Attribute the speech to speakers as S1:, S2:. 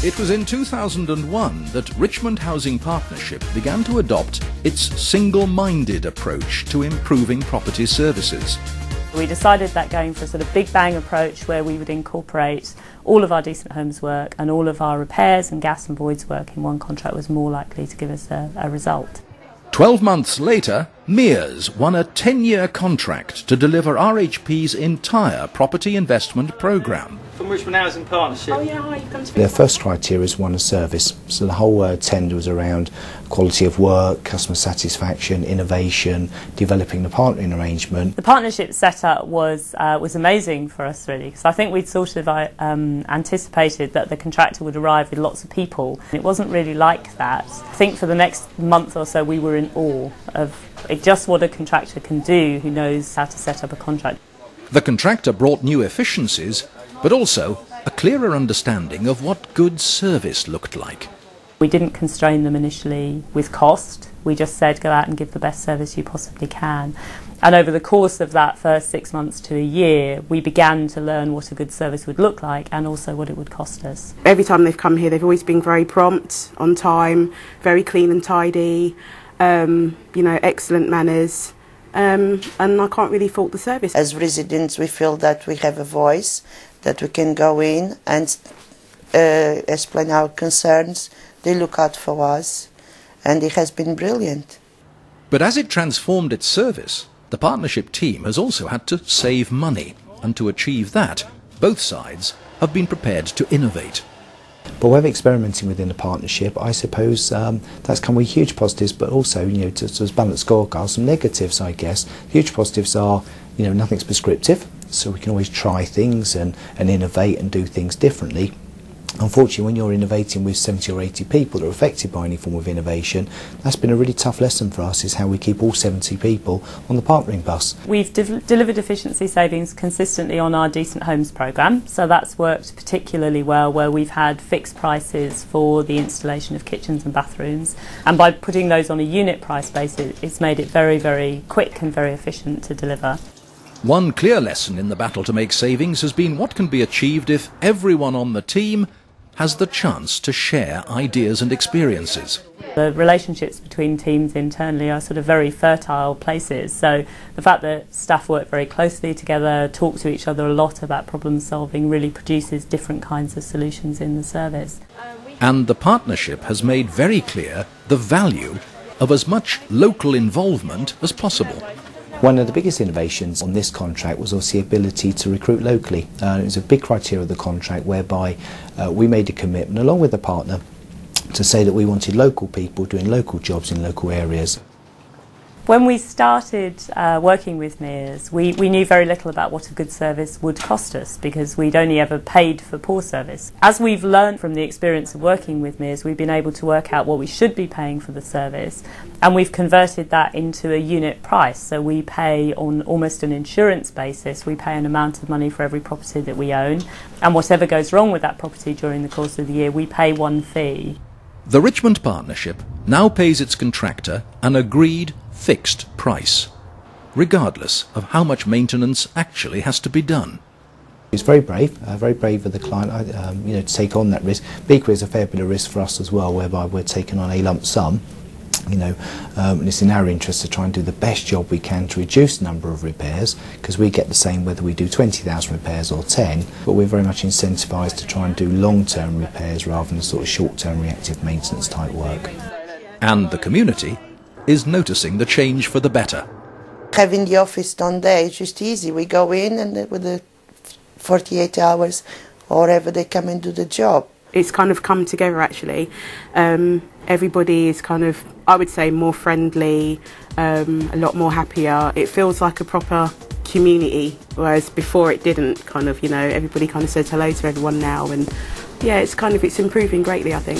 S1: It was in 2001 that Richmond Housing Partnership began to adopt its single-minded approach to improving property services.
S2: We decided that going for a sort of big bang approach where we would incorporate all of our decent homes work and all of our repairs and gas and voids work in one contract was more likely to give us a result.
S1: 12 months later, Mears won a 10-year contract to deliver RHP's entire property investment programme.
S3: From Richmond Housing Partnership.
S4: Oh yeah, hi, you've come to
S5: Their first criteria is one of service. So the whole tender was around quality of work, customer satisfaction, innovation, developing the partnering arrangement.
S2: The partnership setup was amazing for us really, because I think we'd sort of anticipated that the contractor would arrive with lots of people. It wasn't really like that. I think for the next month or so we were in awe of just what a contractor can do who knows how to set up a contract.
S1: The contractor brought new efficiencies, but also a clearer understanding of what good service looked like.
S2: We didn't constrain them initially with cost. We just said go out and give the best service you possibly can. And over the course of that first 6 months to a year, we began to learn what a good service would look like and also what it would cost us.
S4: Every time they've come here, they've always been very prompt, on time, very clean and tidy, you know, excellent manners. And I can't really fault the service.
S6: As residents, we feel that we have a voice, that we can go in and explain our concerns. They look out for us, and it has been brilliant.
S1: But as it transformed its service, the partnership team has also had to save money, and to achieve that, both sides have been prepared to innovate.
S5: But we're experimenting within the partnership. I suppose that's come with huge positives, but also, you know, to balance scorecard, some negatives, I guess. Huge positives are, you know, nothing's prescriptive, so we can always try things and innovate and do things differently. Unfortunately, when you're innovating with 70 or 80 people that are affected by any form of innovation, that's been a really tough lesson for us, is how we keep all 70 people on the partnering bus.
S2: We've delivered efficiency savings consistently on our Decent Homes programme, so that's worked particularly well, where we've had fixed prices for the installation of kitchens and bathrooms, and by putting those on a unit price basis, it's made it very, very quick and very efficient to deliver.
S1: One clear lesson in the battle to make savings has been what can be achieved if everyone on the team has the chance to share ideas and experiences.
S2: The relationships between teams internally are sort of very fertile places, so the fact that staff work very closely together, talk to each other a lot about problem solving, really produces different kinds of solutions in the service.
S1: And the partnership has made very clear the value of as much local involvement as possible.
S5: One of the biggest innovations on this contract was obviously the ability to recruit locally. It was a big criteria of the contract whereby we made a commitment along with the partner to say that we wanted local people doing local jobs in local areas.
S2: When we started working with Mears, we knew very little about what a good service would cost us, because we'd only ever paid for poor service. As we've learned from the experience of working with Mears, we've been able to work out what we should be paying for the service, and we've converted that into a unit price. So we pay on almost an insurance basis. We pay an amount of money for every property that we own, and whatever goes wrong with that property during the course of the year, we pay one fee.
S1: The Richmond Partnership now pays its contractor an agreed fixed price, regardless of how much maintenance actually has to be done.
S5: It's very brave of the client, you know, to take on that risk. Equally, there's a fair bit of risk for us as well, whereby we're taking on a lump sum, you know, and it's in our interest to try and do the best job we can to reduce the number of repairs, because we get the same whether we do 20,000 repairs or 10, but we're very much incentivised to try and do long-term repairs rather than sort of short-term reactive maintenance type work.
S1: And the community is noticing the change for the better.
S6: Having the office done there is just easy. We go in and with the 48 hours or whatever, they come and do the job.
S4: It's kind of come together actually. Everybody is kind of, I would say, more friendly, a lot more happier. It feels like a proper community, whereas before it didn't. Kind of, you know, everybody kind of says hello to everyone now, and yeah, it's improving greatly, I think.